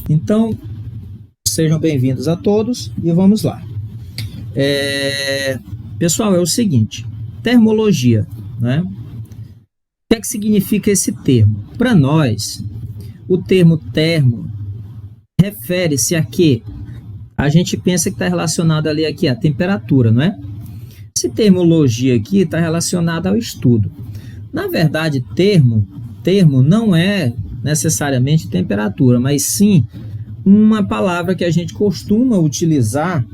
Então, sejam bem-vindos a todos e vamos lá. Pessoal, é o seguinte, termologia, né? O que é que significa esse termo? Para nós, o termo termo refere-se a quê? A gente pensa que está relacionado ali aqui à temperatura, não é? Esse termologia aqui está relacionado ao estudo. Na verdade, termo não é necessariamente temperatura, mas sim uma palavra que a gente costuma utilizar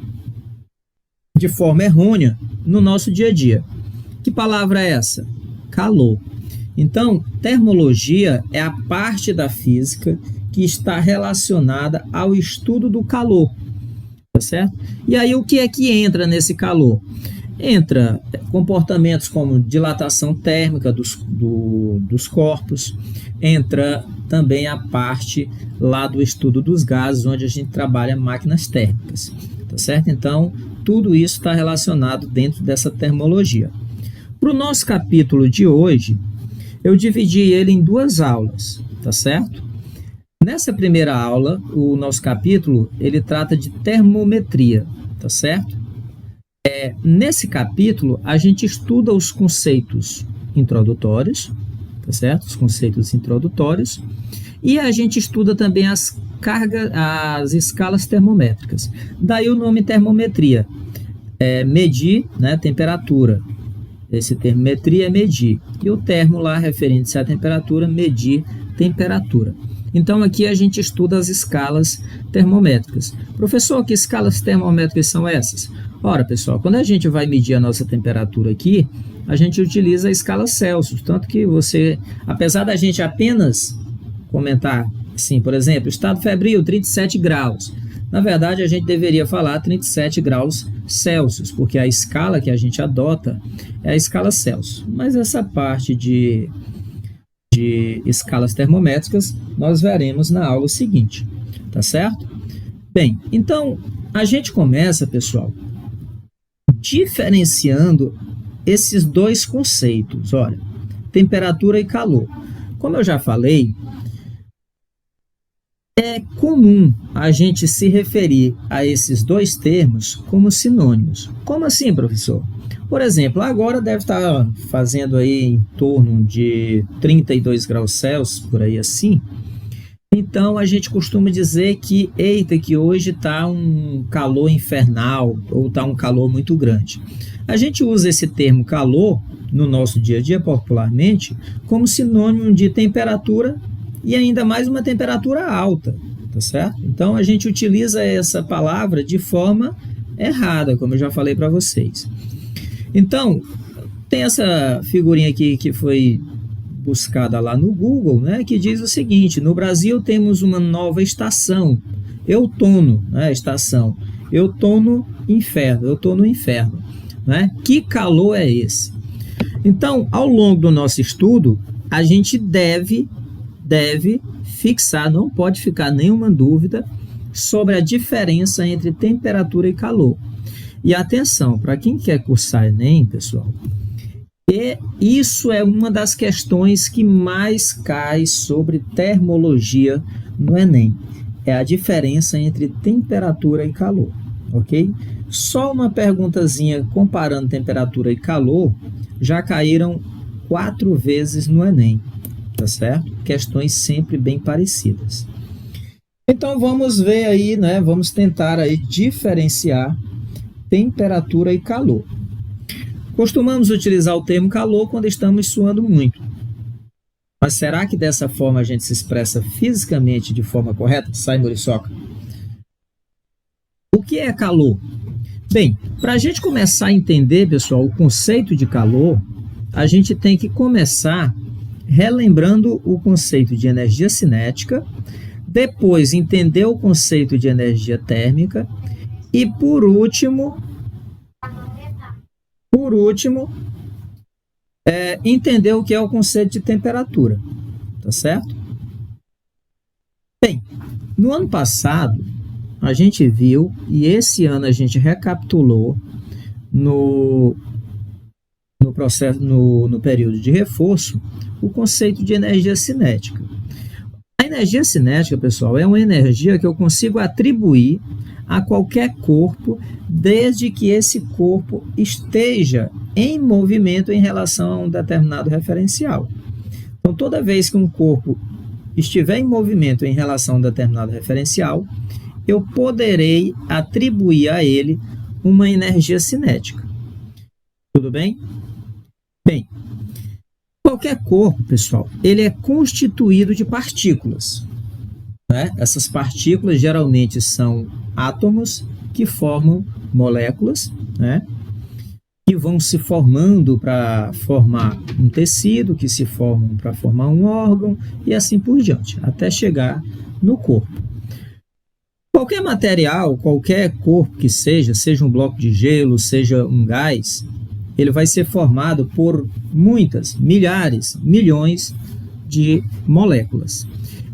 de forma errônea no nosso dia a dia. Que palavra é essa? Calor. Então, termologia é a parte da física que está relacionada ao estudo do calor, tá certo? E aí o que é que entra nesse calor? Entra comportamentos como dilatação térmica dos corpos, entra também a parte lá do estudo dos gases, onde a gente trabalha máquinas térmicas, tá certo? Então, tudo isso está relacionado dentro dessa termologia. Para o nosso capítulo de hoje, eu dividi ele em duas aulas, tá certo? Nessa primeira aula, o nosso capítulo, ele trata de termometria, tá certo? Nesse capítulo, a gente estuda os conceitos introdutórios, tá certo? Os conceitos introdutórios. E a gente estuda também as escalas termométricas. Daí o nome termometria. Medir, né, temperatura. Esse termometria é medir. E o termo lá, referente-se à temperatura, medir temperatura. Então, aqui a gente estuda as escalas termométricas. Professor, que escalas termométricas são essas? Ora, pessoal, quando a gente vai medir a nossa temperatura aqui, a gente utiliza a escala Celsius. Tanto que você, apesar da gente apenas comentar, assim, por exemplo, estado febril, 37 graus. Na verdade, a gente deveria falar 37 graus Celsius, porque a escala que a gente adota é a escala Celsius. Mas essa parte de escalas termométricas nós veremos na aula seguinte, tá certo? Bem, então a gente começa, pessoal, diferenciando esses dois conceitos, olha, temperatura e calor. Como eu já falei, é comum a gente se referir a esses dois termos como sinônimos. Como assim, professor? Por exemplo, agora deve estar fazendo aí em torno de 32 graus Celsius, por aí assim. Então, a gente costuma dizer que, eita, que hoje está um calor infernal, ou está um calor muito grande. A gente usa esse termo calor, no nosso dia a dia, popularmente, como sinônimo de temperatura e ainda mais uma temperatura alta, tá certo? Então, a gente utiliza essa palavra de forma errada, como eu já falei para vocês. Então, tem essa figurinha aqui que foi buscada lá no Google, né, que diz o seguinte: no Brasil temos uma nova estação, outono, né, estação, outono, inferno, né? Que calor é esse? Então, ao longo do nosso estudo, a gente deve fixar, não pode ficar nenhuma dúvida sobre a diferença entre temperatura e calor. E atenção, para quem quer cursar Enem, pessoal, isso é uma das questões que mais cai sobre termologia no Enem. É a diferença entre temperatura e calor, ok? Só uma perguntazinha comparando temperatura e calor já caíram 4 vezes no Enem, tá certo? Questões sempre bem parecidas. Então vamos ver aí, né? Vamos tentar aí diferenciar temperatura e calor. Costumamos utilizar o termo calor quando estamos suando muito. Mas será que dessa forma a gente se expressa fisicamente de forma correta? Sai, Muriçoca. O que é calor? Bem, para a gente começar a entender, pessoal, o conceito de calor, a gente tem que começar relembrando o conceito de energia cinética, depois entender o conceito de energia térmica e, por último, entender o que é o conceito de temperatura, tá certo? Bem, no ano passado, a gente viu, e esse ano a gente recapitulou no período de reforço, o conceito de energia cinética. A energia cinética, pessoal, é uma energia que eu consigo atribuir a qualquer corpo, desde que esse corpo esteja em movimento em relação a um determinado referencial. Então, toda vez que um corpo estiver em movimento em relação a um determinado referencial, eu poderei atribuir a ele uma energia cinética. Tudo bem? Bem, qualquer corpo, pessoal, ele é constituído de partículas, né? Essas partículas geralmente são átomos que formam moléculas, né? Que vão se formando para formar um tecido, que se formam para formar um órgão e assim por diante, até chegar no corpo. Qualquer material, qualquer corpo que seja um bloco de gelo, seja um gás, ele vai ser formado por muitas, milhares, milhões de moléculas.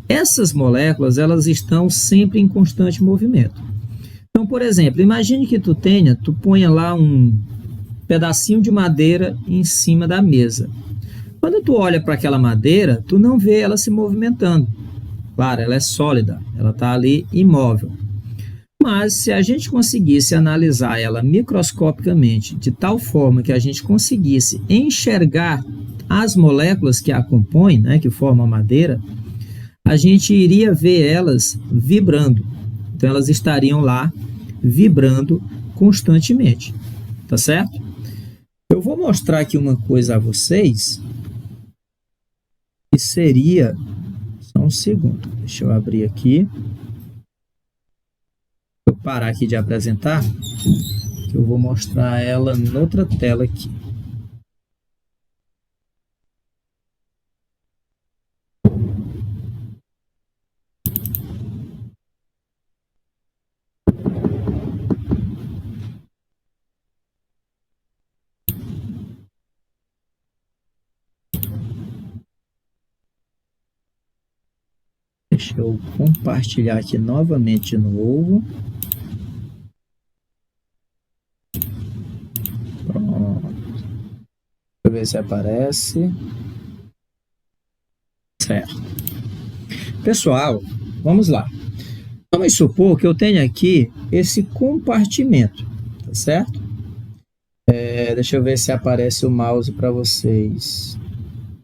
Essas moléculas, elas estão sempre em constante movimento. Então, por exemplo, imagine que tu ponha lá um pedacinho de madeira em cima da mesa. Quando tu olha para aquela madeira, tu não vê ela se movimentando. Claro, ela é sólida, ela está ali imóvel. Mas se a gente conseguisse analisar ela microscopicamente, de tal forma que a gente conseguisse enxergar as moléculas que a compõem, né, que formam a madeira, a gente iria ver elas vibrando. Então, elas estariam lá vibrando constantemente. Tá certo? Eu vou mostrar aqui uma coisa a vocês, que seria... Só um segundo, deixa eu abrir aqui. Vou parar aqui de apresentar, que eu vou mostrar ela noutra tela aqui. Deixa eu compartilhar aqui novamente de novo. Pronto. Deixa eu ver se aparece. Certo. Pessoal, vamos lá. Vamos supor que eu tenho aqui esse compartimento, tá certo? Deixa eu ver se aparece o mouse para vocês.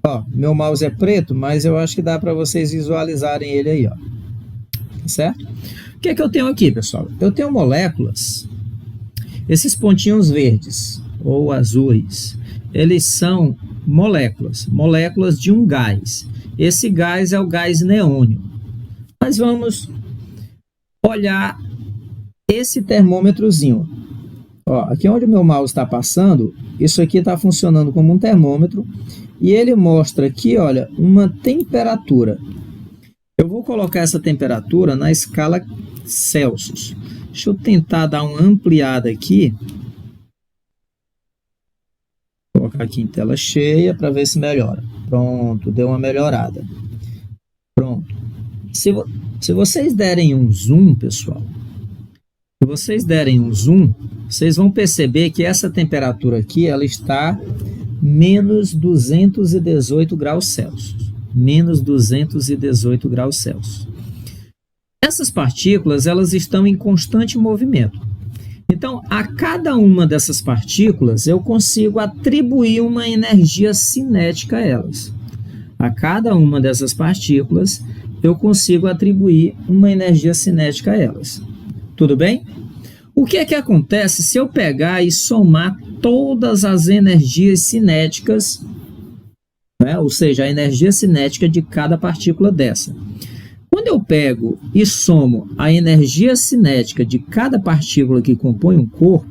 Ó, meu mouse é preto, mas eu acho que dá para vocês visualizarem ele aí, ó. Tá certo? O que é que eu tenho aqui, pessoal? Eu tenho moléculas. Esses pontinhos verdes ou azuis, eles são moléculas de um gás. Esse gás é o gás neônio. Mas vamos olhar esse termômetrozinho. Ó, aqui onde o meu mouse está passando, isso aqui está funcionando como um termômetro. E ele mostra aqui, olha, uma temperatura. Eu vou colocar essa temperatura na escala Celsius. Deixa eu tentar dar uma ampliada aqui. Vou colocar aqui em tela cheia para ver se melhora. Pronto, deu uma melhorada. Pronto. Se vocês derem um zoom, pessoal, vocês vão perceber que essa temperatura aqui, ela está menos 218 graus Celsius. Menos 218 graus Celsius. Essas partículas, elas estão em constante movimento. Então, a cada uma dessas partículas, eu consigo atribuir uma energia cinética a elas. A cada uma dessas partículas, eu consigo atribuir uma energia cinética a elas. Tudo bem? O que é que acontece se eu pegar e somar todas as energias cinéticas, né? Ou seja, a energia cinética de cada partícula dessa? Quando eu pego e somo a energia cinética de cada partícula que compõe um corpo,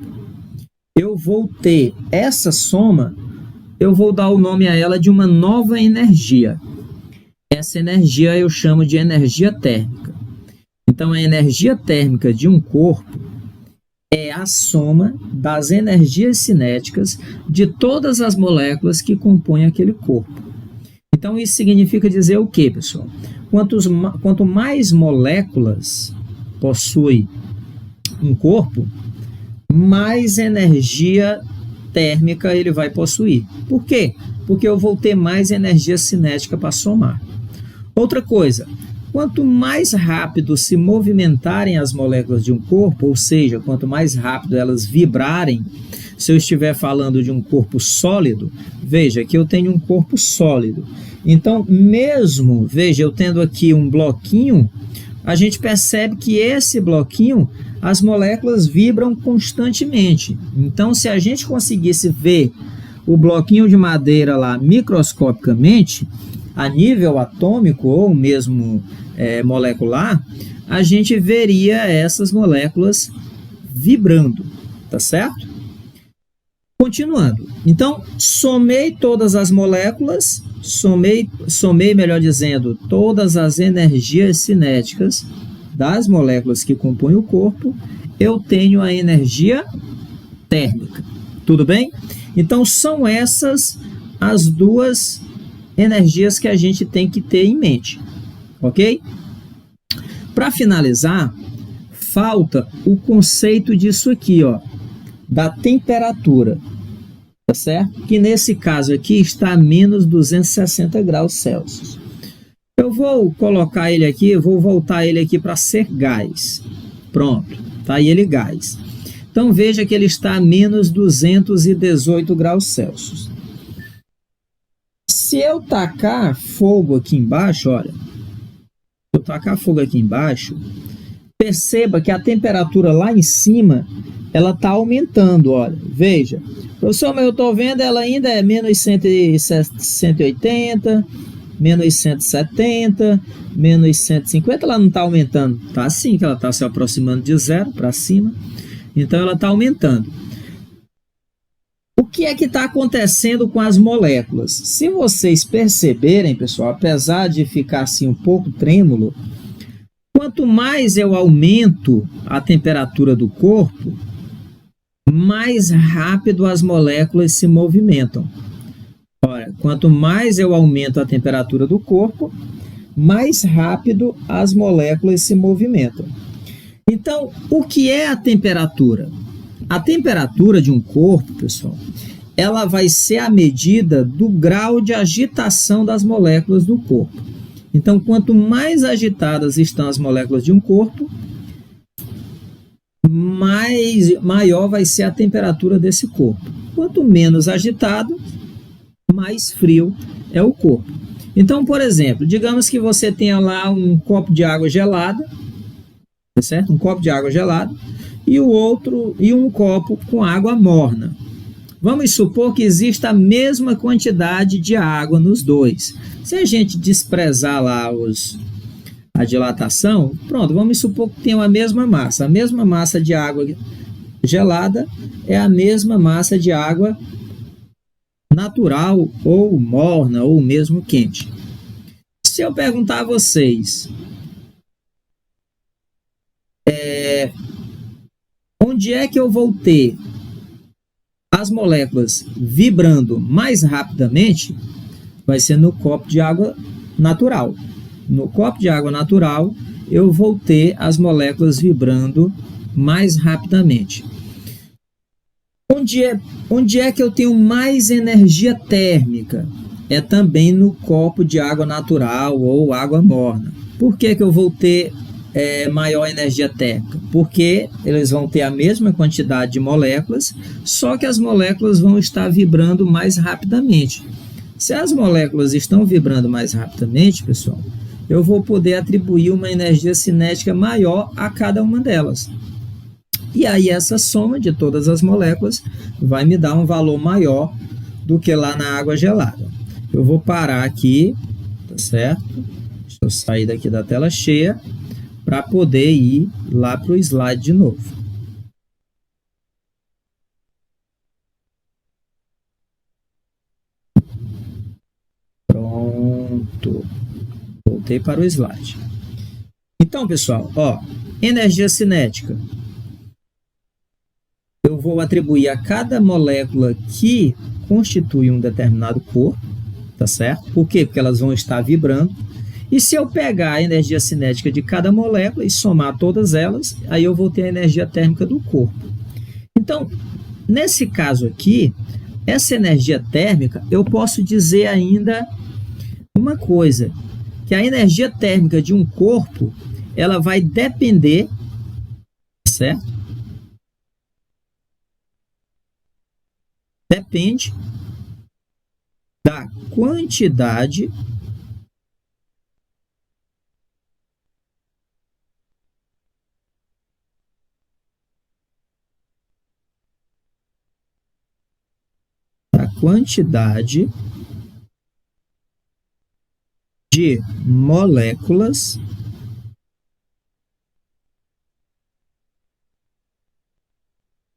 eu vou ter essa soma, eu vou dar o nome a ela de uma nova energia. Essa energia eu chamo de energia térmica. Então, a energia térmica de um corpo é a soma das energias cinéticas de todas as moléculas que compõem aquele corpo. Então, isso significa dizer o quê, pessoal? Quanto mais moléculas possui um corpo, mais energia térmica ele vai possuir. Por quê? Porque eu vou ter mais energia cinética para somar. Outra coisa, Quanto mais rápido se movimentarem as moléculas de um corpo, ou seja, quanto mais rápido elas vibrarem, se eu estiver falando de um corpo sólido, veja que eu tenho um corpo sólido. Então, mesmo, veja, eu tendo aqui um bloquinho, a gente percebe que esse bloquinho, as moléculas vibram constantemente. Então, se a gente conseguisse ver o bloquinho de madeira lá microscopicamente, a nível atômico ou mesmo molecular, a gente veria essas moléculas vibrando, tá certo? Continuando. Então, somei todas as moléculas, somei, melhor dizendo, todas as energias cinéticas das moléculas que compõem o corpo, eu tenho a energia térmica. Tudo bem? Então, são essas as duas energias que a gente tem que ter em mente, ok? Para finalizar, falta o conceito disso aqui, ó, da temperatura, tá certo? Que nesse caso aqui está a menos 260 graus Celsius. Eu vou colocar ele aqui, eu vou voltar ele aqui para ser gás. Pronto, tá aí ele gás. Então veja que ele está a menos 218 graus Celsius. Se eu tacar fogo aqui embaixo, olha, se eu tacar fogo aqui embaixo, perceba que a temperatura lá em cima, ela está aumentando, olha, veja. Professor, mas eu estou vendo, ela ainda é menos 180, menos 170, menos 150, ela não está aumentando. Está sim, que ela está se aproximando de zero para cima, então ela está aumentando. O que é que está acontecendo com as moléculas? Se vocês perceberem, pessoal, apesar de ficar assim um pouco trêmulo, quanto mais eu aumento a temperatura do corpo, mais rápido as moléculas se movimentam. Ora, quanto mais eu aumento a temperatura do corpo, mais rápido as moléculas se movimentam. Então, o que é a temperatura? A temperatura de um corpo, pessoal, ela vai ser a medida do grau de agitação das moléculas do corpo. Então, quanto mais agitadas estão as moléculas de um corpo, maior vai ser a temperatura desse corpo. Quanto menos agitado, mais frio é o corpo. Então, por exemplo, digamos que você tenha lá um copo de água gelada, tá certo? Um copo de água gelada e um copo com água morna. Vamos supor que exista a mesma quantidade de água nos dois. Se a gente desprezar lá a dilatação, pronto, vamos supor que tenham a mesma massa. A mesma massa de água gelada é a mesma massa de água natural ou morna ou mesmo quente. Se eu perguntar a vocês, onde é que eu vou ter as moléculas vibrando mais rapidamente, vai ser no copo de água natural. No copo de água natural, eu vou ter as moléculas vibrando mais rapidamente. Onde é que eu tenho mais energia térmica? É também no copo de água natural ou água morna. Por que eu vou ter maior energia térmica? Porque eles vão ter a mesma quantidade de moléculas, só que as moléculas vão estar vibrando mais rapidamente. Se as moléculas estão vibrando mais rapidamente, pessoal, eu vou poder atribuir uma energia cinética maior a cada uma delas. E aí essa soma de todas as moléculas vai me dar um valor maior do que lá na água gelada. Eu vou parar aqui, tá certo? Deixa eu sair daqui da tela cheia para poder ir lá para o slide de novo. Pronto. Voltei para o slide. Então, pessoal, ó, energia cinética. Eu vou atribuir a cada molécula que constitui um determinado corpo, tá certo? Por quê? Porque elas vão estar vibrando. E se eu pegar a energia cinética de cada molécula e somar todas elas, aí eu vou ter a energia térmica do corpo. Então, nesse caso aqui, essa energia térmica, eu posso dizer ainda uma coisa, que a energia térmica de um corpo, ela vai depender, certo? Depende da quantidade de moléculas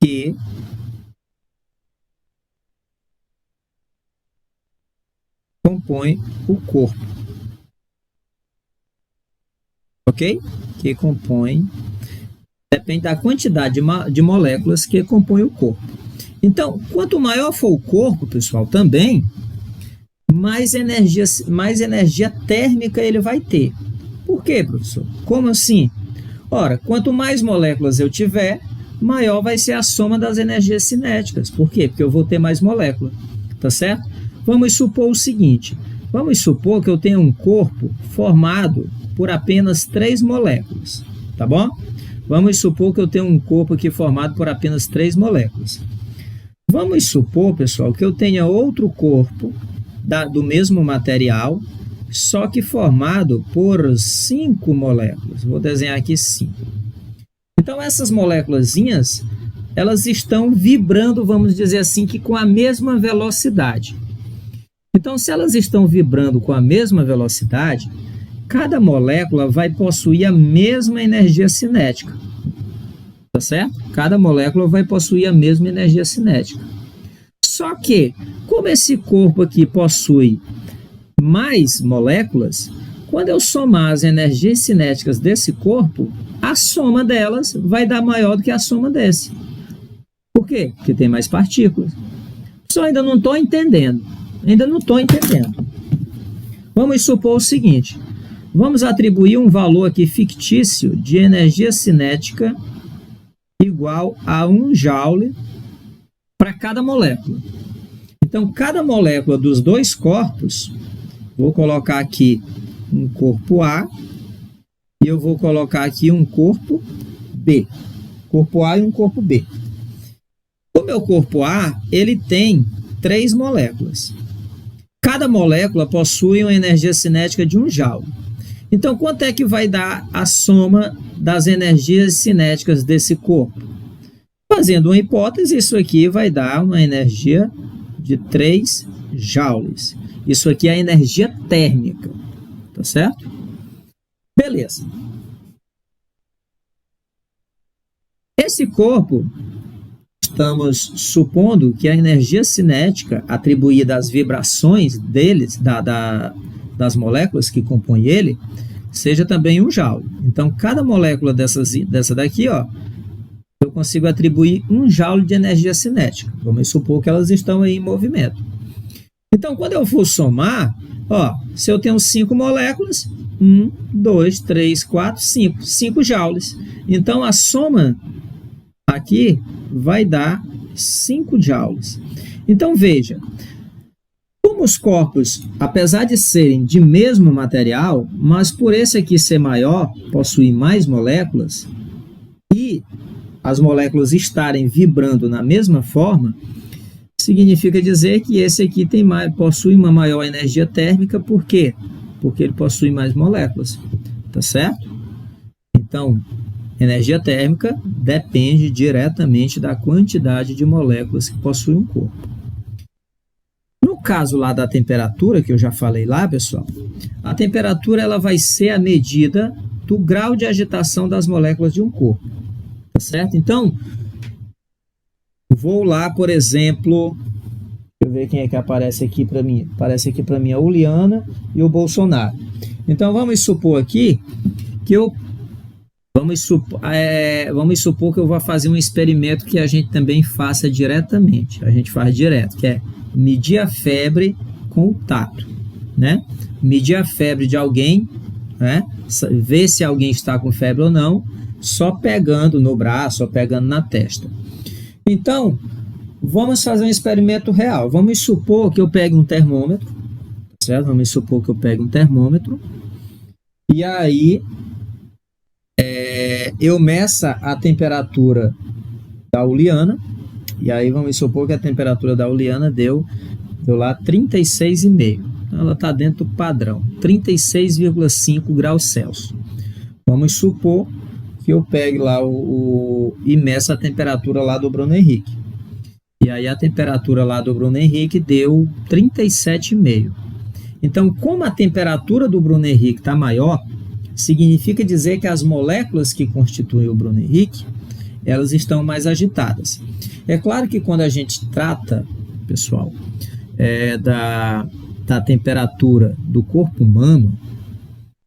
que compõem o corpo. Ok? Que compõem. Depende da quantidade de moléculas que compõem o corpo. Então, quanto maior for o corpo, pessoal, também, mais energia térmica ele vai ter. Por quê, professor? Como assim? Ora, quanto mais moléculas eu tiver, maior vai ser a soma das energias cinéticas. Por quê? Porque eu vou ter mais molécula, tá certo? Vamos supor o seguinte, vamos supor que eu tenho um corpo formado por apenas 3 moléculas, tá bom? Vamos supor que eu tenho um corpo aqui formado por apenas 3 moléculas. Vamos supor, pessoal, que eu tenha outro corpo do mesmo material, só que formado por 5 moléculas. Vou desenhar aqui 5. Então, essas moléculazinhas, elas estão vibrando, vamos dizer assim, que com a mesma velocidade. Então, se elas estão vibrando com a mesma velocidade, cada molécula vai possuir a mesma energia cinética. Tá certo? Cada molécula vai possuir a mesma energia cinética. Só que, como esse corpo aqui possui mais moléculas, quando eu somar as energias cinéticas desse corpo, a soma delas vai dar maior do que a soma desse. Por quê? Porque tem mais partículas. Só ainda não estou entendendo. Vamos supor o seguinte. Vamos atribuir um valor aqui fictício de energia cinética igual a 1 joule para cada molécula. Então, cada molécula dos 2 corpos, vou colocar aqui um corpo A e eu vou colocar aqui um corpo B. Corpo A e um corpo B. O meu corpo A, ele tem 3 moléculas. Cada molécula possui uma energia cinética de 1 joule. Então, quanto é que vai dar a soma das energias cinéticas desse corpo? Fazendo uma hipótese, isso aqui vai dar uma energia de 3 joules. Isso aqui é a energia térmica, tá certo? Beleza. Esse corpo, estamos supondo que a energia cinética atribuída às vibrações deles, das moléculas que compõem ele, seja também 1 joule. Então, cada molécula dessa daqui, ó, eu consigo atribuir 1 joule de energia cinética. Vamos supor que elas estão aí em movimento. Então, quando eu for somar, ó, se eu tenho 5 moléculas, 1, 2, 3, 4, 5. 5 joules. Então, a soma aqui vai dar 5 joules. Então, veja, como os corpos, apesar de serem de mesmo material, mas por esse aqui ser maior, possuir mais moléculas, e as moléculas estarem vibrando na mesma forma, significa dizer que esse aqui possui uma maior energia térmica. Por quê? Porque ele possui mais moléculas, tá certo? Então, energia térmica depende diretamente da quantidade de moléculas que possui um corpo. No caso lá da temperatura, que eu já falei lá, pessoal, a temperatura ela vai ser a medida do grau de agitação das moléculas de um corpo, tá certo? Então, vou lá, por exemplo, deixa eu ver quem é que aparece aqui para mim. Aparece aqui para mim a Uliana e o Bolsonaro. Então, vamos supor aqui que vamos supor que eu vou fazer um experimento que a gente também faça diretamente. A gente faz direto, que é medir a febre com o tato, né? Medir a febre de alguém, né? Ver se alguém está com febre ou não, só pegando no braço ou pegando na testa. Então, vamos fazer um experimento real. Vamos supor que eu pegue um termômetro, certo? Vamos supor que eu pegue um termômetro E aí eu meço a temperatura da Uliana, e aí vamos supor que a temperatura da Uliana deu lá 36,5. Então ela está dentro do padrão, 36,5 graus Celsius. Vamos supor que eu pegue lá e meça a temperatura lá do Bruno Henrique. E aí a temperatura lá do Bruno Henrique deu 37,5. Então, como a temperatura do Bruno Henrique está maior, significa dizer que as moléculas que constituem o Bruno Henrique, elas estão mais agitadas. É claro que quando a gente trata, pessoal, da temperatura do corpo humano,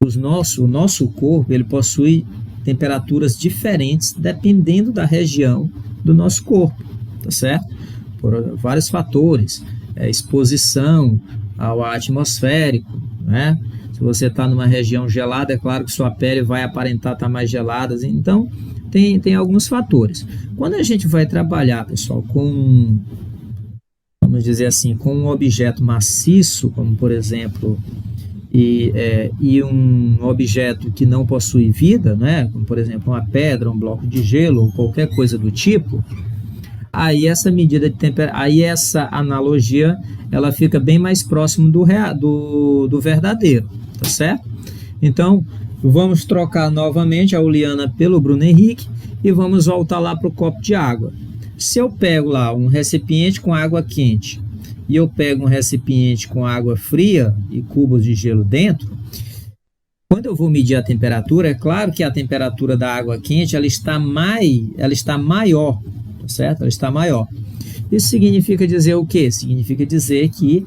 o nosso corpo ele possui temperaturas diferentes dependendo da região do nosso corpo, tá certo? Por vários fatores, exposição ao ar atmosférico, né? Se você está numa região gelada, é claro que sua pele vai aparentar estar mais gelada, então tem alguns fatores. Quando a gente vai trabalhar, pessoal, com, vamos dizer assim, com um objeto maciço, como por exemplo, e um objeto que não possui vida, né? Como por exemplo uma pedra, um bloco de gelo ou qualquer coisa do tipo, aí essa medida de temperatura, aí essa analogia ela fica bem mais próximo do verdadeiro, tá certo? Então vamos trocar novamente a Uliana pelo Bruno Henrique e vamos voltar lá para o copo de água. Se eu pego lá um recipiente com água quente e eu pego um recipiente com água fria e cubos de gelo dentro, quando eu vou medir a temperatura, é claro que a temperatura da água quente ela está maior, tá certo? Ela está maior. Isso significa dizer o quê? Significa dizer que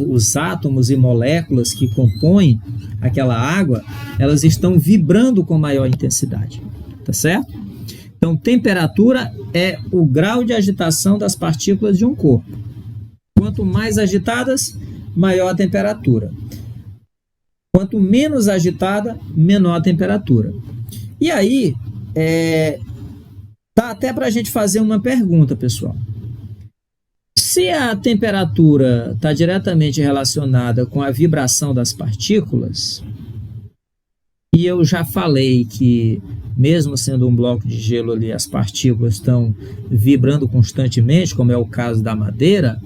os átomos e moléculas que compõem aquela água, elas estão vibrando com maior intensidade, tá certo? Então, temperatura é o grau de agitação das partículas de um corpo. Quanto mais agitadas, maior a temperatura. Quanto menos agitada, menor a temperatura. E aí, dá até para a gente fazer uma pergunta, pessoal. Se a temperatura está diretamente relacionada com a vibração das partículas, e eu já falei que, mesmo sendo um bloco de gelo ali, as partículas estão vibrando constantemente, como é o caso da madeira,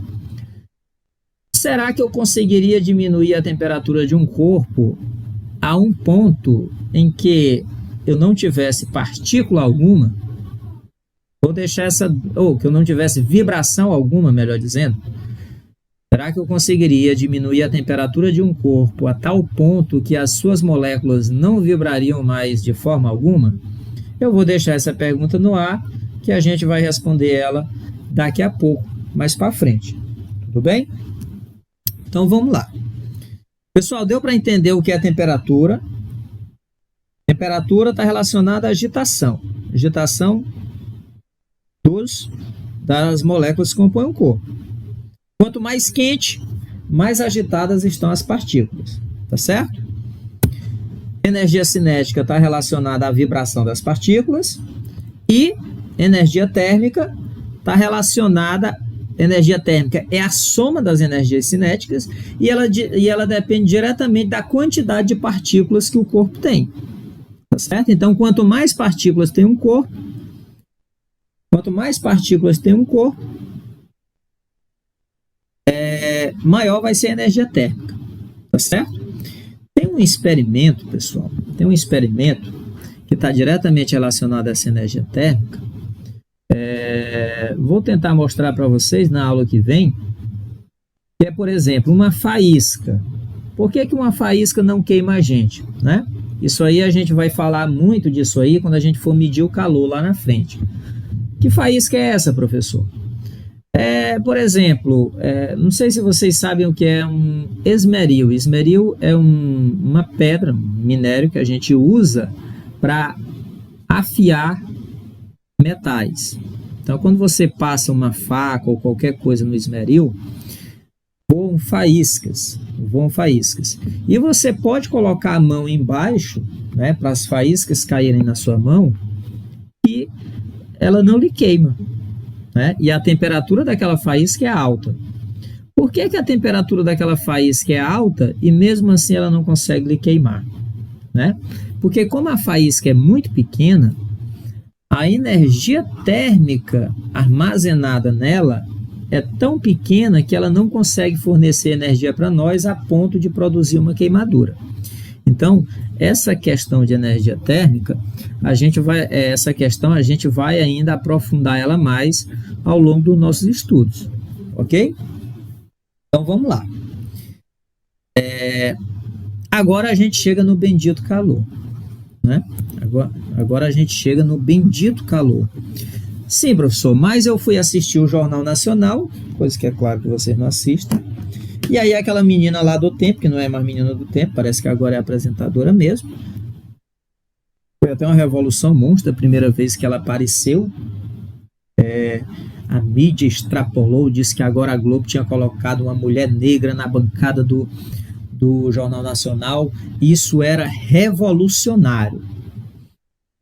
será que eu conseguiria diminuir a temperatura de um corpo a um ponto em que eu não tivesse partícula alguma? Vou deixar que eu não tivesse vibração alguma, melhor dizendo. Será que eu conseguiria diminuir a temperatura de um corpo a tal ponto que as suas moléculas não vibrariam mais de forma alguma? Eu vou deixar essa pergunta no ar, que a gente vai responder ela daqui a pouco, mais para frente. Tudo bem? Então vamos lá. Pessoal, deu para entender o que é temperatura? Temperatura está relacionada à agitação. Agitação das moléculas que compõem o corpo. Quanto mais quente, mais agitadas estão as partículas, tá certo? Energia cinética está relacionada à vibração das partículas e energia térmica está relacionada. Energia térmica é a soma das energias cinéticas e ela depende diretamente da quantidade de partículas que o corpo tem, tá certo? Então, quanto mais partículas tem um corpo, maior vai ser a energia térmica, tá certo? Tem um experimento, pessoal, que está diretamente relacionado a essa energia térmica. Vou tentar mostrar para vocês na aula que vem, que é, por exemplo, uma faísca. Por que uma faísca não queima a gente, né? Isso aí a gente vai falar muito disso aí quando a gente for medir o calor lá na frente. Que faísca é essa, professor? Por exemplo, não sei se vocês sabem o que é um esmeril. Esmeril é uma pedra, um minério que a gente usa para afiar metais. Então, quando você passa uma faca ou qualquer coisa no esmeril, voam faíscas. E você pode colocar a mão embaixo, né, para as faíscas caírem na sua mão e ela não lhe queima, né? E a temperatura daquela faísca é alta. Por que a temperatura daquela faísca é alta e mesmo assim ela não consegue lhe queimar? né? Porque como a faísca é muito pequena, a energia térmica armazenada nela é tão pequena que ela não consegue fornecer energia para nós a ponto de produzir uma queimadura. Então, essa questão de energia térmica, a gente vai ainda aprofundar ela mais ao longo dos nossos estudos, ok? Então, vamos lá. Agora a gente chega no bendito calor, né? Agora a gente chega no bendito calor. Sim, professor, mas eu fui assistir o Jornal Nacional, coisa que é claro que vocês não assistem. E aí aquela menina lá do Tempo, que não é mais menina do Tempo, parece que agora é apresentadora mesmo. Foi até uma revolução monstra a primeira vez que ela apareceu. A mídia extrapolou, disse que agora a Globo tinha colocado uma mulher negra na bancada do Jornal Nacional. Isso era revolucionário.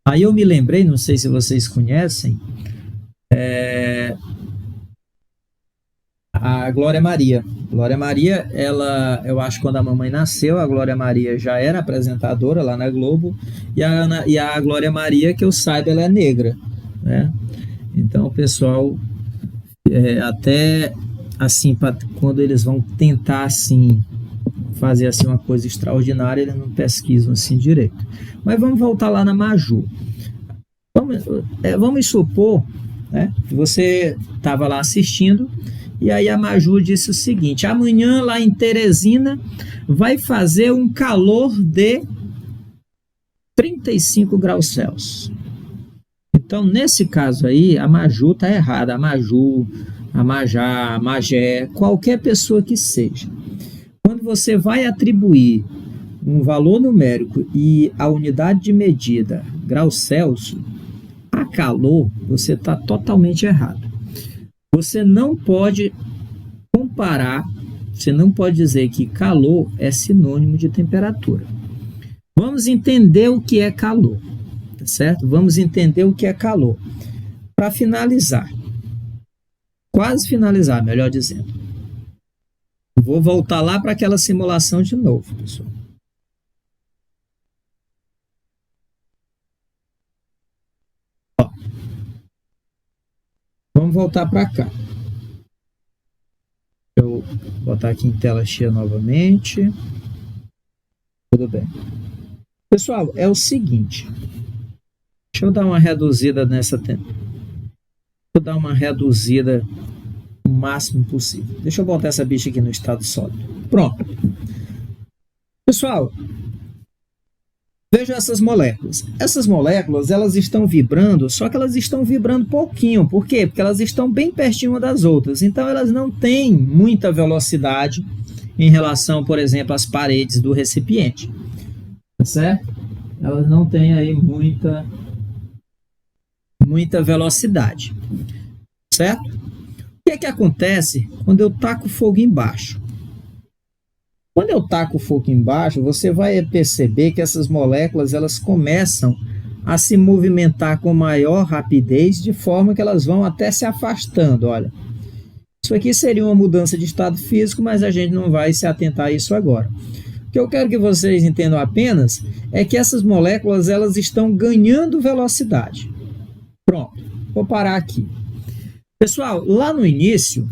Aí eu me lembrei, não sei se vocês conhecem, a Glória Maria. Glória Maria, eu acho que quando a mamãe nasceu, a Glória Maria já era apresentadora lá na Globo, e a Glória Maria, que eu saiba, ela é negra, né? Então, o pessoal, até assim, quando eles vão tentar assim, fazer assim, uma coisa extraordinária, eles não pesquisam assim direito. Mas vamos voltar lá na Maju. Vamos supor, né, que você estava lá assistindo, e aí a Maju disse o seguinte: amanhã lá em Teresina vai fazer um calor de 35 graus Celsius. Então, nesse caso aí, a Maju está errada. A Maju, a Majá, a Magé, qualquer pessoa que seja. Quando você vai atribuir um valor numérico e a unidade de medida, graus Celsius, a calor, você está totalmente errado. Você não pode comparar, você não pode dizer que calor é sinônimo de temperatura. Vamos entender o que é calor, tá certo? Vamos entender o que é calor. Para finalizar, quase finalizar, melhor dizendo. Vou voltar lá para aquela simulação de novo, pessoal. Vamos voltar para cá. Eu vou botar aqui em tela cheia novamente. Tudo bem. Pessoal, é o seguinte. Deixa eu dar uma reduzida nessa... Deixa eu dar uma reduzida o máximo possível. Deixa eu botar essa bicha aqui no estado sólido. Pronto. Pessoal, vejam essas moléculas. Essas moléculas, elas estão vibrando, só que elas estão vibrando pouquinho. Por quê? Porque elas estão bem pertinho uma das outras. Então, elas não têm muita velocidade em relação, por exemplo, às paredes do recipiente. Tá certo? Elas não têm aí muita velocidade. Certo? O que acontece quando eu taco fogo embaixo? Quando eu taco o fogo embaixo, você vai perceber que essas moléculas elas começam a se movimentar com maior rapidez, de forma que elas vão até se afastando. Olha, isso aqui seria uma mudança de estado físico, mas a gente não vai se atentar a isso agora. O que eu quero que vocês entendam apenas é que essas moléculas elas estão ganhando velocidade. Pronto, vou parar aqui. Pessoal, lá no início,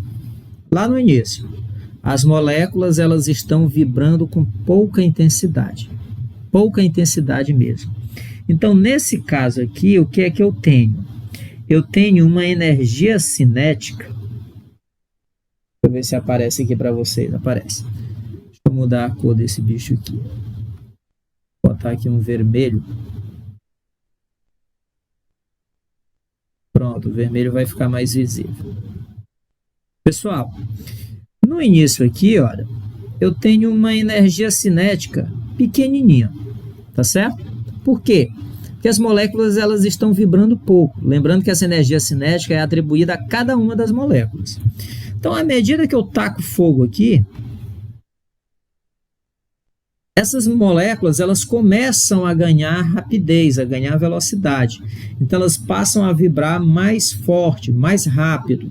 as moléculas elas estão vibrando com pouca intensidade mesmo. Então, nesse caso aqui, o que é que eu tenho? Eu tenho uma energia cinética. Deixa eu ver se aparece aqui para vocês. Aparece. Deixa eu mudar a cor desse bicho aqui. Vou botar aqui um vermelho. Pronto, o vermelho vai ficar mais visível. Pessoal, no início aqui, olha, eu tenho uma energia cinética pequenininha, tá certo? Por quê? Porque as moléculas elas estão vibrando pouco. Lembrando que essa energia cinética é atribuída a cada uma das moléculas. Então, à medida que eu taco fogo aqui, essas moléculas elas começam a ganhar rapidez, a ganhar velocidade. Então, elas passam a vibrar mais forte, mais rápido.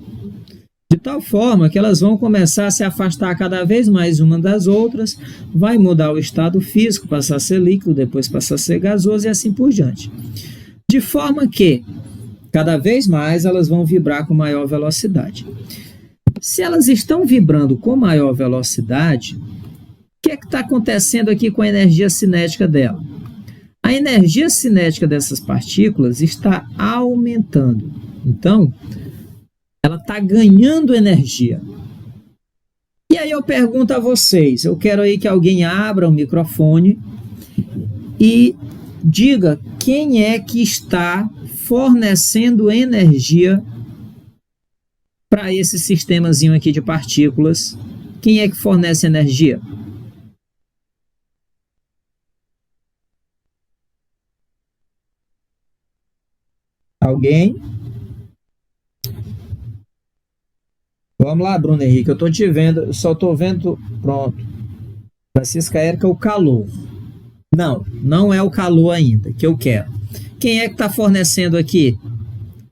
de tal forma que elas vão começar a se afastar cada vez mais uma das outras, vai mudar o estado físico, passar a ser líquido, depois passar a ser gasoso e assim por diante. De forma que, cada vez mais, elas vão vibrar com maior velocidade. Se elas estão vibrando com maior velocidade, o que é que está acontecendo aqui com a energia cinética dela? A energia cinética dessas partículas está aumentando. Então, ela está ganhando energia. E aí eu pergunto a vocês, eu quero aí que alguém abra o microfone e diga quem é que está fornecendo energia para esse sistemazinho aqui de partículas. Quem é que fornece energia? Alguém? Vamos lá, Bruno Henrique, eu estou te vendo, eu só estou vendo, pronto. Francisca Érica, o calor. Não, não é o calor ainda que eu quero. Quem é que está fornecendo aqui?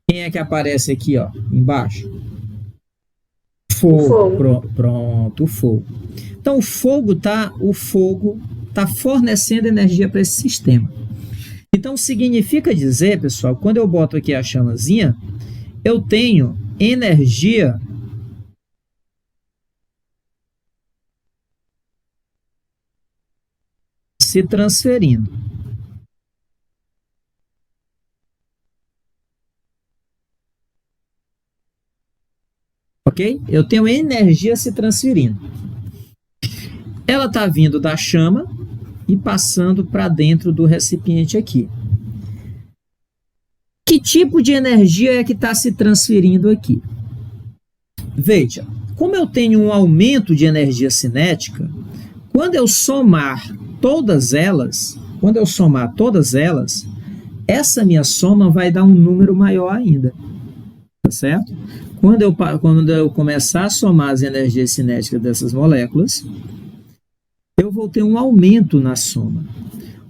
Quem é que aparece aqui, ó, embaixo? Fogo. Pronto, o fogo. Então, o fogo tá fornecendo energia para esse sistema. Então, significa dizer, pessoal, quando eu boto aqui a chamazinha, eu tenho energia se transferindo. Ok? Eu tenho energia se transferindo. Ela está vindo da chama e passando para dentro do recipiente aqui. Que tipo de energia é que está se transferindo aqui? Veja, como eu tenho um aumento de energia cinética, quando eu somar todas elas, essa minha soma vai dar um número maior ainda. Tá certo? Quando eu começar a somar as energias cinéticas dessas moléculas, eu vou ter um aumento na soma.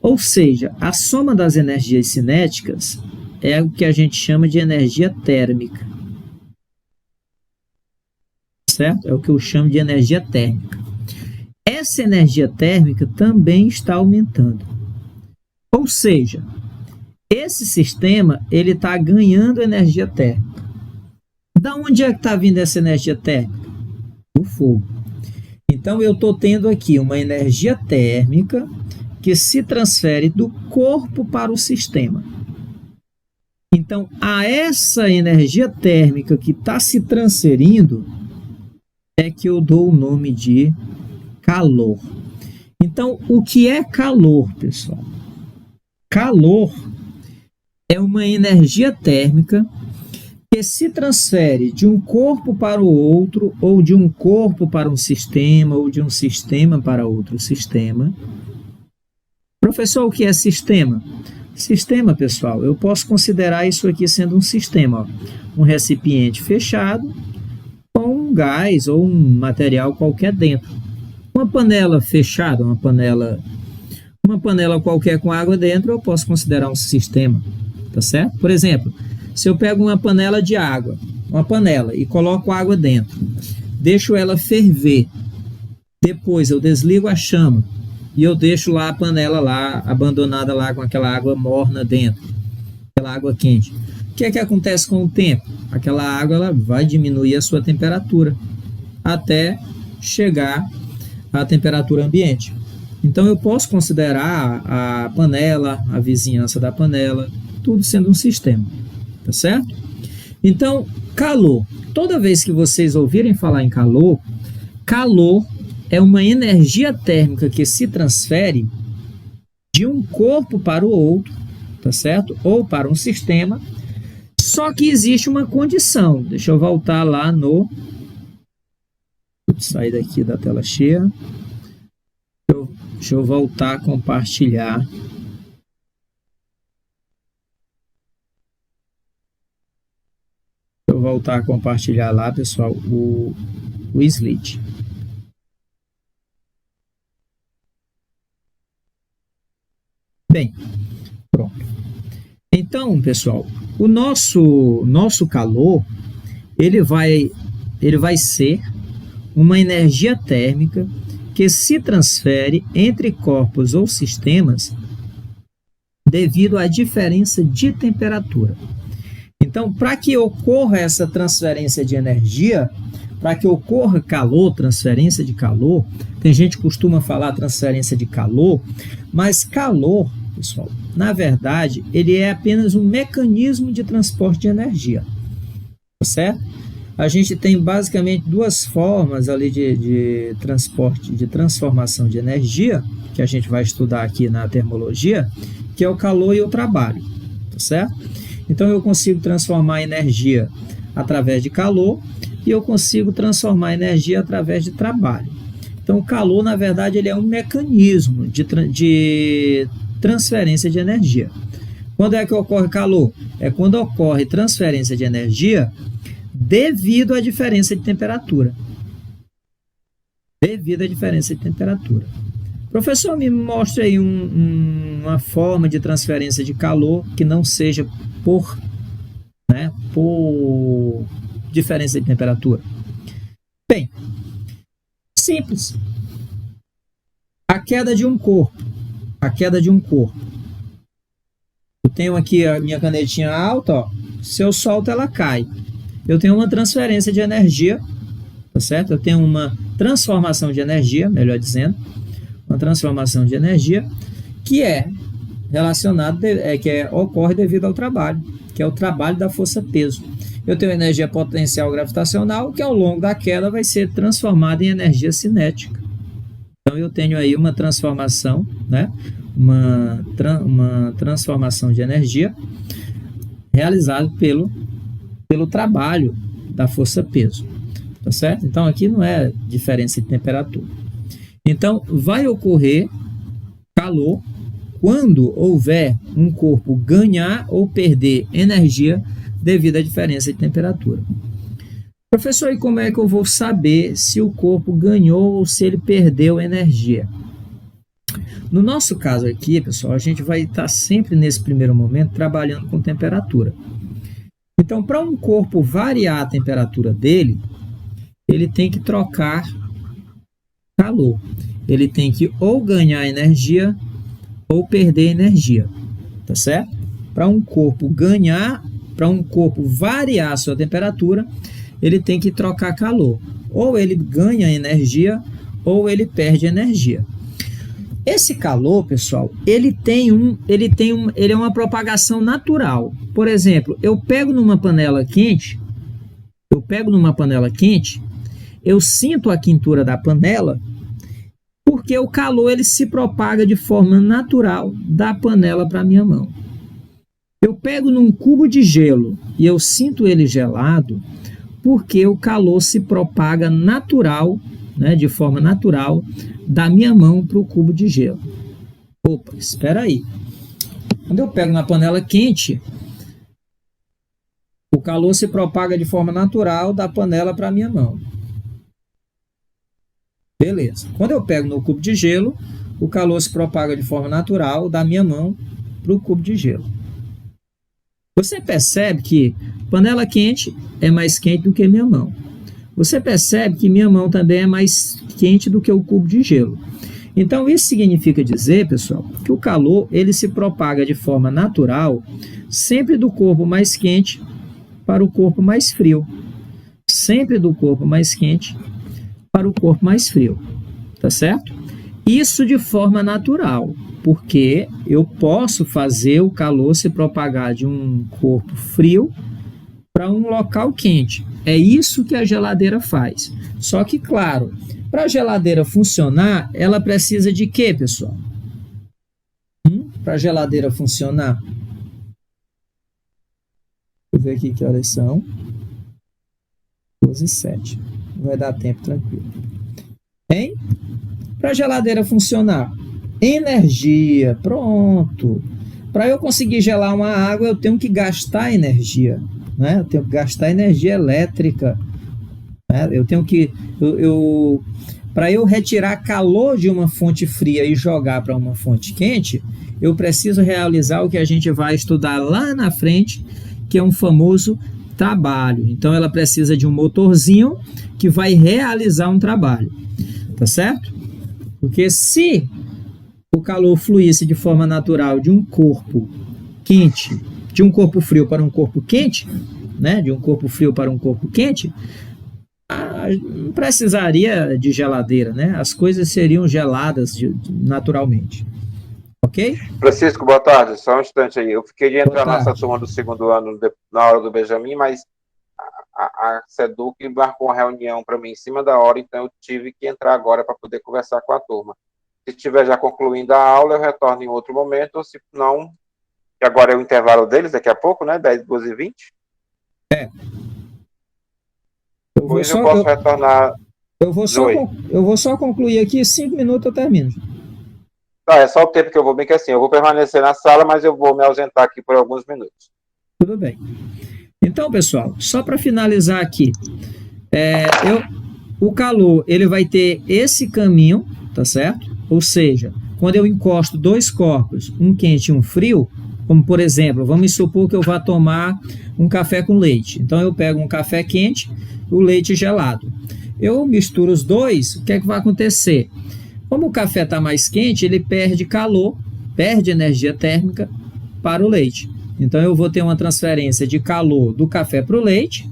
Ou seja, a soma das energias cinéticas é o que a gente chama de energia térmica. Certo? É o que eu chamo de energia térmica. Essa energia térmica também está aumentando. Ou seja, esse sistema ele está ganhando energia térmica. Da onde é que está vindo essa energia térmica? Do fogo. Então, eu estou tendo aqui uma energia térmica que se transfere do corpo para o sistema. Então, a essa energia térmica que está se transferindo é que eu dou o nome de calor. Então, o que é calor, pessoal? Calor é uma energia térmica que se transfere de um corpo para o outro, ou de um corpo para um sistema, ou de um sistema para outro sistema. Professor, o que é sistema? Sistema, pessoal, eu posso considerar isso aqui sendo um sistema. Ó. Um recipiente fechado com um gás ou um material qualquer dentro. Uma panela fechada, uma panela qualquer com água dentro, eu posso considerar um sistema. Tá certo? Por exemplo, se eu pego uma panela de água, e coloco água dentro, deixo ela ferver, depois eu desligo a chama e eu deixo lá a panela lá, abandonada lá com aquela água morna dentro, aquela água quente. O que é que acontece com o tempo? Aquela água ela vai diminuir a sua temperatura até chegar à temperatura ambiente. Então eu posso considerar a panela, a vizinhança da panela, tudo sendo um sistema. Tá certo? Então, calor. Toda vez que vocês ouvirem falar em calor, calor é uma energia térmica que se transfere de um corpo para o outro, tá certo? Ou para um sistema. Só que existe uma condição. Deixa eu voltar lá no... Vou sair daqui da tela cheia. Deixa eu voltar a compartilhar. Vou voltar a compartilhar lá, pessoal, o slide. Bem, pronto. Então, pessoal, o nosso calor, ele vai ele vai ser uma energia térmica que se transfere entre corpos ou sistemas devido à diferença de temperatura. Então, para que ocorra essa transferência de energia, para que ocorra calor, transferência de calor, tem gente que costuma falar transferência de calor, mas calor, pessoal, na verdade, ele é apenas um mecanismo de transporte de energia, tá certo? A gente tem basicamente duas formas ali de transporte, de transformação de energia, que a gente vai estudar aqui na termologia, que é o calor e o trabalho, tá certo? Então, eu consigo transformar energia através de calor e eu consigo transformar energia através de trabalho. Então, o calor, na verdade, ele é um mecanismo de transferência de energia. Quando é que ocorre calor? É quando ocorre transferência de energia devido à diferença de temperatura. Devido à diferença de temperatura. Professor, me mostre aí uma forma de transferência de calor que não seja por diferença de temperatura. Bem, simples. A queda de um corpo. A queda de um corpo. Eu tenho aqui a minha canetinha alta, ó. Se eu solto, ela cai. Eu tenho uma transferência de energia, tá certo? Eu tenho uma transformação de energia, melhor dizendo, uma transformação de energia que é relacionada, ocorre devido ao trabalho, que é o trabalho da força-peso. Eu tenho energia potencial gravitacional, que ao longo da queda vai ser transformada em energia cinética. Então, eu tenho aí uma transformação, né? Uma transformação de energia realizada pelo trabalho da força-peso, tá certo? Então, aqui não é diferença de temperatura. Então, vai ocorrer calor quando houver um corpo ganhar ou perder energia devido à diferença de temperatura. Professor, e como é que eu vou saber se o corpo ganhou ou se ele perdeu energia? No nosso caso aqui, pessoal, a gente vai estar sempre nesse primeiro momento trabalhando com temperatura. Então, para um corpo variar a temperatura dele, ele tem que trocar calor. Ele tem que ou ganhar energia ou perder energia, tá certo? Para um corpo variar a sua temperatura, ele tem que trocar calor. Ou ele ganha energia ou ele perde energia. Esse calor, pessoal, ele é uma propagação natural. Por exemplo, eu pego numa panela quente, eu sinto a quentura da panela, porque o calor ele se propaga de forma natural da panela para a minha mão. Eu pego num cubo de gelo e eu sinto ele gelado, porque o calor se propaga natural, né, de forma natural, da minha mão para o cubo de gelo. Opa, espera aí. Quando eu pego na panela quente, o calor se propaga de forma natural da panela para a minha mão. Beleza. Quando eu pego no cubo de gelo, o calor se propaga de forma natural da minha mão para o cubo de gelo. Você percebe que panela quente é mais quente do que minha mão. Você percebe que minha mão também é mais quente do que o cubo de gelo. Então, isso significa dizer, pessoal, que o calor ele se propaga de forma natural sempre do corpo mais quente para o corpo mais frio. Sempre do corpo mais quente para o corpo mais frio. Tá certo? Isso de forma natural, porque eu posso fazer o calor se propagar de um corpo frio para um local quente. É isso que a geladeira faz. Só que, claro, para a geladeira funcionar, ela precisa de quê, pessoal? Para a geladeira funcionar? Deixa eu ver aqui que horas são. 12h07. Não vai dar tempo, tranquilo. Hein? Para a geladeira funcionar, energia, pronto. Para eu conseguir gelar uma água, eu tenho que gastar energia, né? Eu tenho que gastar energia elétrica, né? Eu tenho que, para eu retirar calor de uma fonte fria e jogar para uma fonte quente, eu preciso realizar o que a gente vai estudar lá na frente, que é um famoso trabalho. Então ela precisa de um motorzinho que vai realizar um trabalho, tá certo? Porque se o calor fluísse de forma natural de um corpo quente, de um corpo frio para um corpo quente, né? De um corpo frio para um corpo quente, não precisaria de geladeira, né? As coisas seriam geladas naturalmente. Ok? Francisco, boa tarde. Só um instante aí. Eu fiquei de entrar nessa turma do segundo ano na hora do Benjamin, mas a SEDUC marcou uma reunião para mim em cima da hora, então eu tive que entrar agora para poder conversar com a turma. Se estiver já concluindo a aula, eu retorno em outro momento, ou se não, que agora é o intervalo deles, daqui a pouco, né? 10, 12 e 20. Depois eu posso retornar. Eu vou só concluir aqui, 5 minutos eu termino. Tá, é só o tempo que eu vou, bem que assim, eu vou permanecer na sala, mas eu vou me ausentar aqui por alguns minutos. Tudo bem. Então, pessoal, só para finalizar aqui, o calor, ele vai ter esse caminho, tá certo? Ou seja, quando eu encosto dois corpos, um quente e um frio, como por exemplo, vamos supor que eu vá tomar um café com leite. Então eu pego um café quente, o leite gelado. Eu misturo os dois, o que é que vai acontecer? Como o café está mais quente, ele perde calor, perde energia térmica para o leite. Então eu vou ter uma transferência de calor do café para o leite.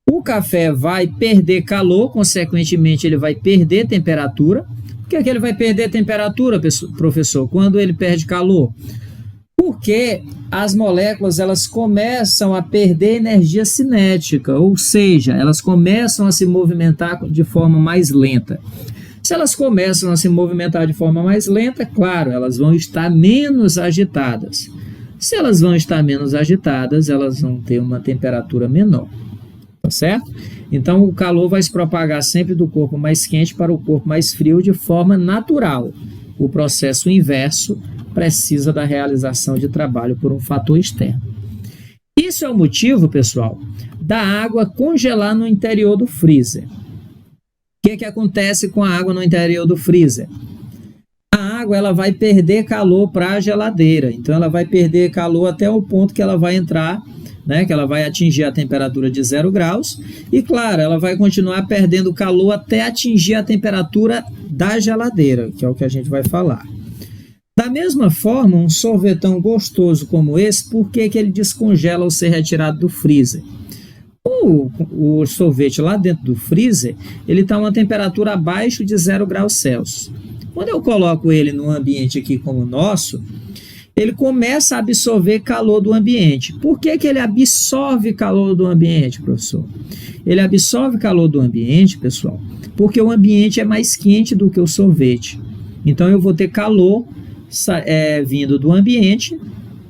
O café vai perder calor, consequentemente ele vai perder temperatura. Por que ele vai perder temperatura, professor, quando ele perde calor? Porque as moléculas elas começam a perder energia cinética, ou seja, elas começam a se movimentar de forma mais lenta. Se elas começam a se movimentar de forma mais lenta, claro, elas vão estar menos agitadas. Se elas vão estar menos agitadas, elas vão ter uma temperatura menor, tá certo? Então, o calor vai se propagar sempre do corpo mais quente para o corpo mais frio de forma natural. O processo inverso precisa da realização de trabalho por um fator externo. Isso é o motivo, pessoal, da água congelar no interior do freezer. O que acontece com a água no interior do freezer? A água ela vai perder calor para a geladeira, então ela vai perder calor até o ponto que ela vai entrar, né, que ela vai atingir a temperatura de 0 graus, e claro, ela vai continuar perdendo calor até atingir a temperatura da geladeira, que é o que a gente vai falar. Da mesma forma, um sorvetão gostoso como esse, por que ele descongela ao ser retirado do freezer? O sorvete lá dentro do freezer, ele está a uma temperatura abaixo de 0 graus Celsius. Quando eu coloco ele num ambiente aqui como o nosso, ele começa a absorver calor do ambiente. Por que ele absorve calor do ambiente, professor? Ele absorve calor do ambiente, pessoal, porque o ambiente é mais quente do que o sorvete. Então eu vou ter calor vindo do ambiente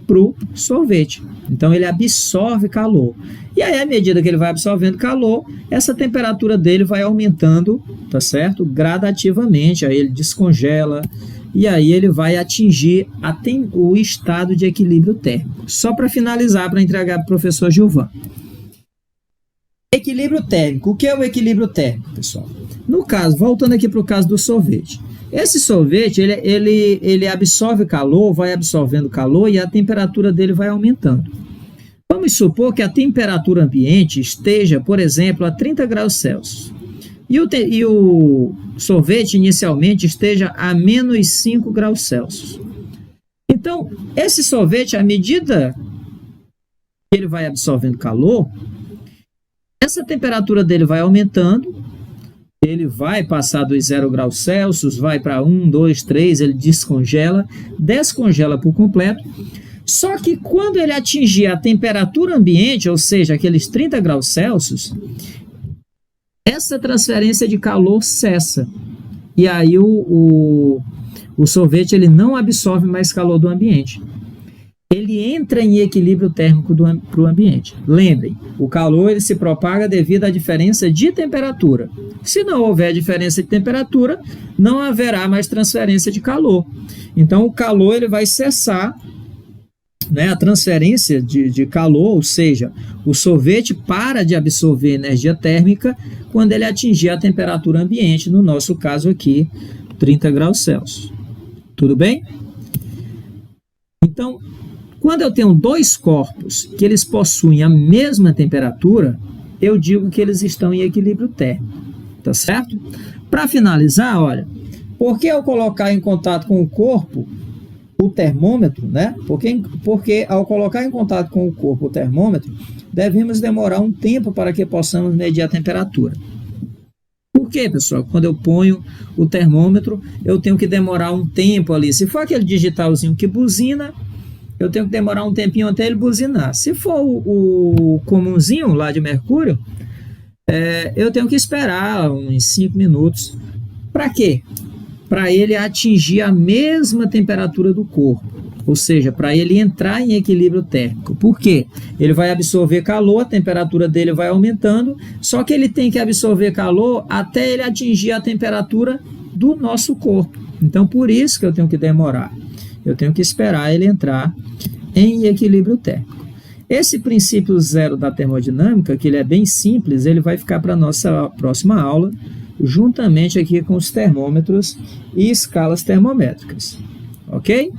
para o sorvete. Então ele absorve calor. E aí, à medida que ele vai absorvendo calor, essa temperatura dele vai aumentando, tá certo? Gradativamente, aí ele descongela e aí ele vai atingir o estado de equilíbrio térmico. Só para finalizar, para entregar para o professor Gilvan. Equilíbrio térmico. O que é o equilíbrio térmico, pessoal? No caso, voltando aqui para o caso do sorvete. Esse sorvete, ele absorve calor, vai absorvendo calor e a temperatura dele vai aumentando. Vamos supor que a temperatura ambiente esteja, por exemplo, a 30 graus Celsius. E o sorvete inicialmente esteja a menos 5 graus Celsius. Então, esse sorvete, à medida que ele vai absorvendo calor, essa temperatura dele vai aumentando, ele vai passar dos 0 graus Celsius, vai para 1, 2, 3, ele descongela por completo. Só que quando ele atingir a temperatura ambiente, ou seja, aqueles 30 graus Celsius, essa transferência de calor cessa. E aí o sorvete ele não absorve mais calor do ambiente. Ele entra em equilíbrio térmico para o ambiente. Lembrem, o calor ele se propaga devido à diferença de temperatura. Se não houver diferença de temperatura, não haverá mais transferência de calor. Então o calor ele vai cessar, né, a transferência de calor, ou seja, o sorvete para de absorver energia térmica quando ele atingir a temperatura ambiente, no nosso caso aqui, 30 graus Celsius. Tudo bem? Então, Quando eu tenho dois corpos que eles possuem a mesma temperatura, eu digo que eles estão em equilíbrio térmico, tá certo? Para finalizar, olha, por que eu colocar em contato com o corpo o termômetro, né? Porque ao colocar em contato com o corpo o termômetro, devemos demorar um tempo para que possamos medir a temperatura. Por quê, pessoal? Quando eu ponho o termômetro, eu tenho que demorar um tempo ali. Se for aquele digitalzinho que buzina, eu tenho que demorar um tempinho até ele buzinar. Se for o comunzinho lá de mercúrio, eu tenho que esperar uns 5 minutos. Para quê? Para ele atingir a mesma temperatura do corpo. Ou seja, para ele entrar em equilíbrio térmico. Por quê? Ele vai absorver calor, a temperatura dele vai aumentando, só que ele tem que absorver calor até ele atingir a temperatura do nosso corpo. Então, por isso que eu tenho que demorar. Eu tenho que esperar ele entrar em equilíbrio térmico. Esse princípio zero da termodinâmica, que ele é bem simples, ele vai ficar para a nossa próxima aula, juntamente aqui com os termômetros e escalas termométricas. Ok?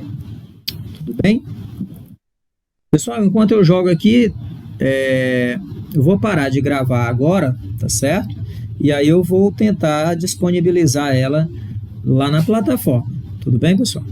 Tudo bem? Pessoal, enquanto eu jogo aqui, eu vou parar de gravar agora, tá certo? E aí eu vou tentar disponibilizar ela lá na plataforma. Tudo bem, pessoal?